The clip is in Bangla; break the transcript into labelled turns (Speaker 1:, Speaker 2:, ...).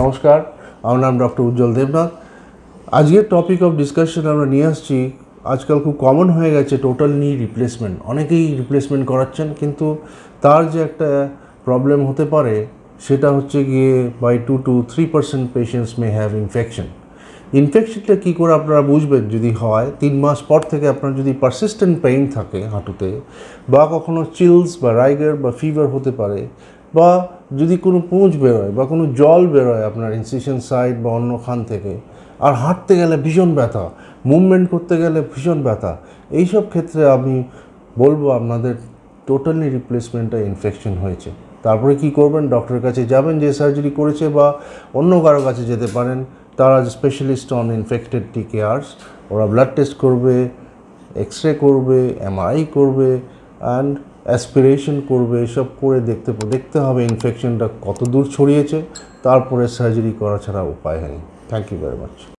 Speaker 1: নমস্কার, আমার নাম ডক্টর উজ্জ্বল দেবনাথ। আজকের টপিক অফ ডিসকাশন আমরা নিয়ে আসছি, আজকাল খুব কমন হয়ে গেছে টোটাল নি রিপ্লেসমেন্ট। অনেকেই রিপ্লেসমেন্ট করাচ্ছেন, কিন্তু তার যে একটা প্রবলেম হতে পারে সেটা হচ্ছে গিয়ে by 2 to 3% patients may have infection. ইনফেকশনটা কী করে আপনারা বুঝবেন? যদি হয় 3 মাস পর থেকে আপনার যদি পারসিস্টেন্ট পেইন থাকে হাঁটুতে, বা কখনো চিলস বা রাইগার বা ফিভার হতে পারে, বা যদি কোনো পুঁজ বেরোয় বা কোনো জল বেরোয় আপনার ইনসিশন সাইড বা অন্য খান থেকে, আর হাঁটতে গেলে ভীষণ ব্যথা, মুভমেন্ট করতে গেলে ভীষণ ব্যথা, এইসব ক্ষেত্রে আমি বলবো আপনাদের টোটালি রিপ্লেসমেন্টটা ইনফেকশন হয়েছে। তারপরে কি করবেন? ডক্টরের কাছে যাবেন যে সার্জারি করেছে, বা অন্য কারো কাছে যেতে পারেন, তারা স্পেশালিস্ট অন ইনফেক্টেড টিকেয়ার্স। ওরা ব্লাড টেস্ট করবে, এক্স রে করবে, এমআরআই করবে, অ্যান্ড অ্যাসপিরেশন করবে। এসব করে দেখতে হবে ইনফেকশনটা কত দূর ছড়িয়েছে, তারপরে সার্জারি করা ছাড়া উপায় নেই। Thank you very much.